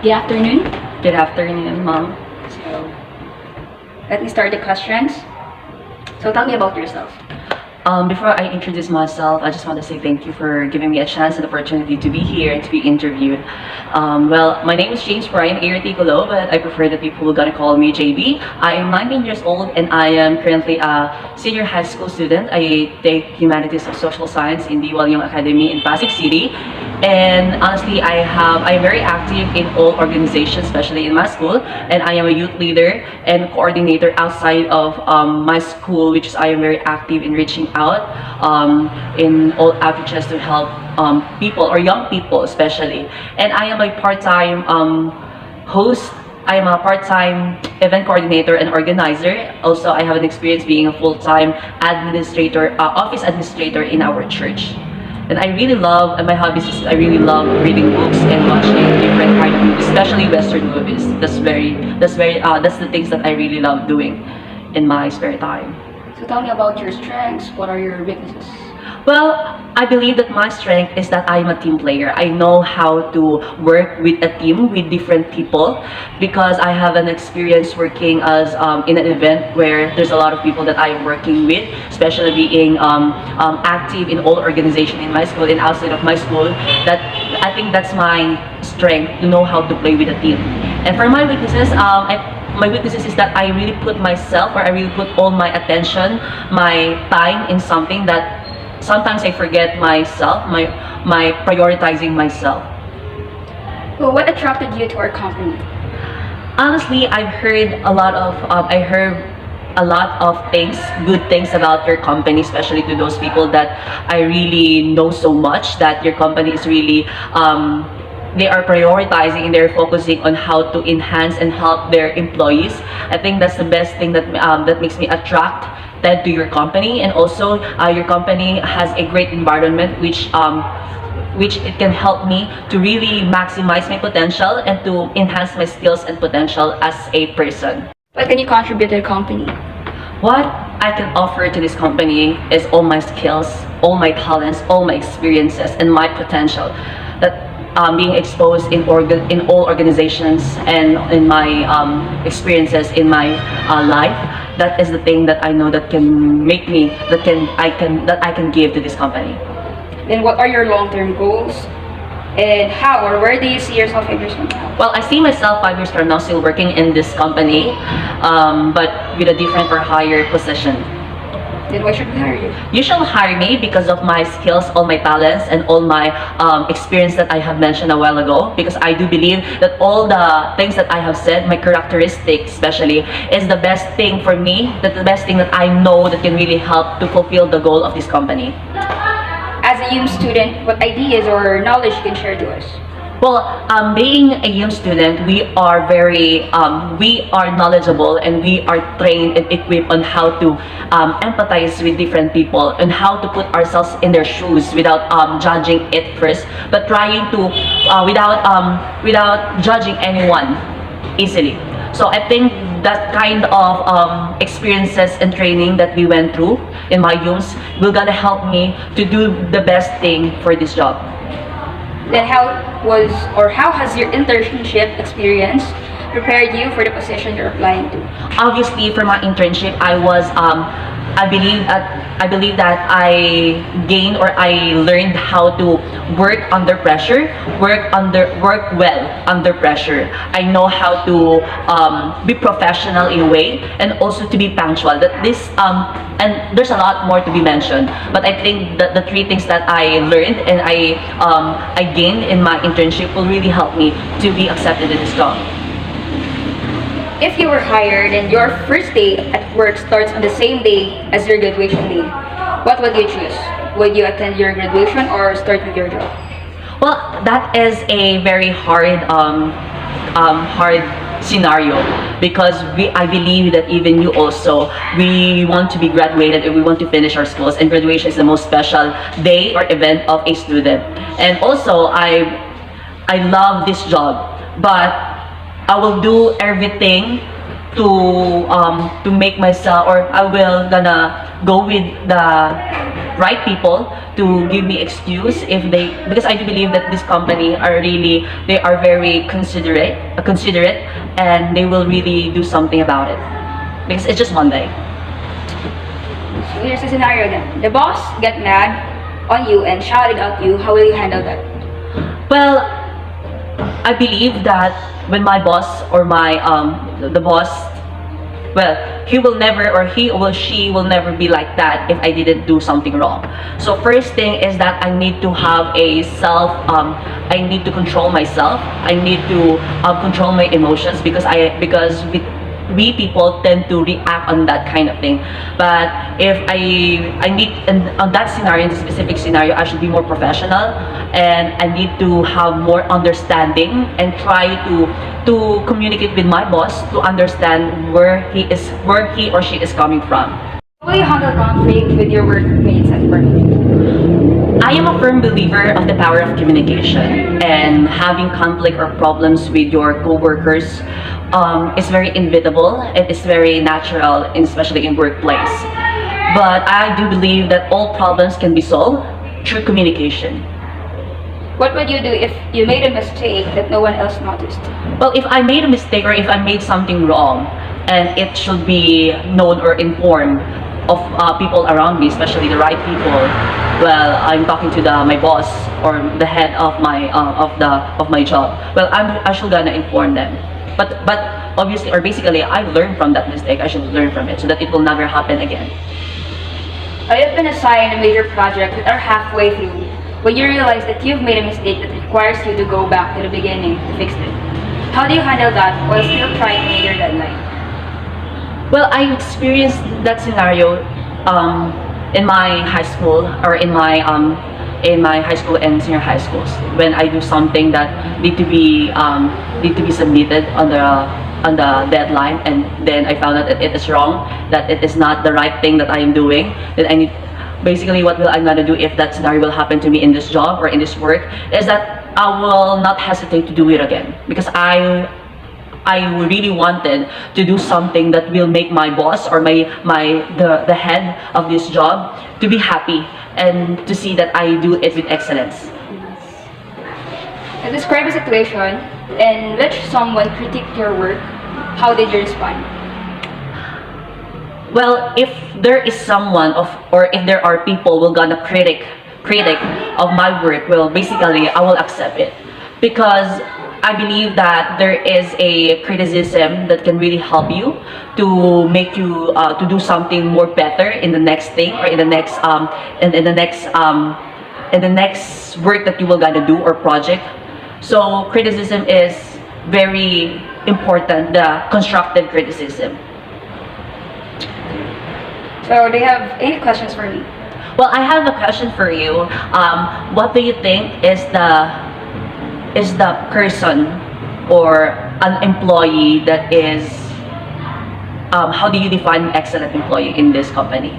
Good afternoon. Good afternoon, ma'am. So, let me start the questions. So, tell me about yourself. Before I introduce myself, I just want to say thank you for giving me a chance and opportunity to be here and to be interviewed. Well, my name is James Brian Articulo, but I prefer that people are gonna call me JB. I am 19 years old and I am currently a senior high school student. I take Humanities and Social Science in the Walyong Academy in Pasig City. And honestly, I'm very active in all organizations, especially in my school, and I am a youth leader and coordinator outside of my school, which is I am very active in reaching out in all outreaches to help people or young people especially. And I am a part-time host. I am a part-time event coordinator and organizer. Also, I have an experience being a full-time administrator, office administrator in our church. And I really love, and my hobbies is I really love reading books and watching different kind of movies, especially Western movies. That's the things that I really love doing in my spare time. So, tell me about your strengths. What are your weaknesses? Well, I believe that my strength is that I'm a team player. I know how to work with a team with different people because I have an experience working as in an event where there's a lot of people that I'm working with, especially being active in all organizations in my school and outside of my school. That I think that's my strength, to know how to play with a team. And for my weaknesses, my weaknesses is that I really put myself, or I really put all my attention, my time in something that sometimes I forget myself, my prioritizing myself. Well, what attracted you to our company? Honestly, I heard a lot of things, good things about your company, especially to those people that I really know so much, that your company is really they are prioritizing and they're focusing on how to enhance and help their employees. I think that's the best thing that that makes me attracted to your company. And also your company has a great environment which it can help me to really maximize my potential and to enhance my skills and potential as a person. What can you contribute to the company? What I can offer to this company is all my skills, all my talents, all my experiences, and my potential. That being exposed in all organizations and in my experiences in my life, that is the thing that I know that can make me, that I can give to this company. Then, what are your long-term goals? And how or where do you see yourself 5 years from now? Well, I see myself 5 years from now still working in this company, but with a different or higher position. Then why should we hire you? You shall hire me because of my skills, all my talents, and all my experience that I have mentioned a while ago. Because I do believe that all the things that I have said, my characteristics especially, is the best thing for me, that the best thing that I know that can really help to fulfill the goal of this company. As a UM student, what ideas or knowledge you can share to us? Well, being a young student, we are knowledgeable and we are trained and equipped on how to empathize with different people and how to put ourselves in their shoes without judging it first, but trying to without judging anyone easily. So I think that kind of experiences and training that we went through in my youth will gonna help me to do the best thing for this job. Then how has your internship experience prepared you for the position you're applying to? Obviously, for my internship, I believe that I gained or I learned how to work under pressure, work well under pressure. I know how to be professional in a way, and also to be punctual. And there's a lot more to be mentioned, but I think that the three things that I learned and I gained in my internship will really help me to be accepted in this job. If you were hired and your first day at work starts on the same day as your graduation day, what would you choose? Would you attend your graduation or start with your job? Well, that is a very hard scenario because I believe that even you also, we want to be graduated and we want to finish our schools, and graduation is the most special day or event of a student. And also, I love this job, but I will do everything to make myself, or I will gonna go with right people to give me excuse if they, because I do believe that this company are really, they are very considerate, and they will really do something about it because it's just one day. So here's the scenario again. The boss get mad on you and shouted at you. How will you handle that? Well, I believe that when my boss or my the boss, well, he will never, or he or she will never be like that if I didn't do something wrong. So first thing is that I need to have a I need to control myself. I need to control my emotions because we people tend to react on that kind of thing. But if I need, and on that scenario, in the specific scenario, I should be more professional, and I need to have more understanding and try to communicate with my boss to understand where he or she is coming from. How will you handle conflict with your workmates at work? I am a firm believer of the power of communication, and having conflict or problems with your co-workers is very inevitable. It is very natural, especially in workplace. But I do believe that all problems can be solved through communication. What would you do if you made a mistake that no one else noticed? Well, if I made a mistake or if I made something wrong, and it should be known or informed of people around me, especially the right people. Well, I'm talking to my boss or the head of my job. Well, I'm actually gonna inform them. But obviously, or basically, I've learned from that mistake. I should learn from it so that it will never happen again. I have been assigned a major project that are halfway through. When you realize that you've made a mistake that requires you to go back to the beginning to fix it, how do you handle that while still trying to meet your deadline? Well, I experienced that scenario in my high school, or in my high school and senior high schools, when I do something that need to be submitted on the deadline, and then I found out that it is wrong, that it is not the right thing that I am doing. That I need, basically, what I'm gonna do if that scenario will happen to me in this job or in this work is that I will not hesitate to do it again, because I really wanted to do something that will make my boss or the head of this job to be happy and to see that I do it with excellence. And describe a situation in which someone critiqued your work. How did you respond? Well, if there is someone or if there are people who gonna critic of my work, well, basically I will accept it, because I believe that there is a criticism that can really help you to make you to do something more better in the next thing, or in the next work that you will gonna do or project. So criticism is very important, the constructive criticism. So do you have any questions for me? Well, I have a question for you. What do you think is the person or an employee that is, how do you define an excellent employee in this company?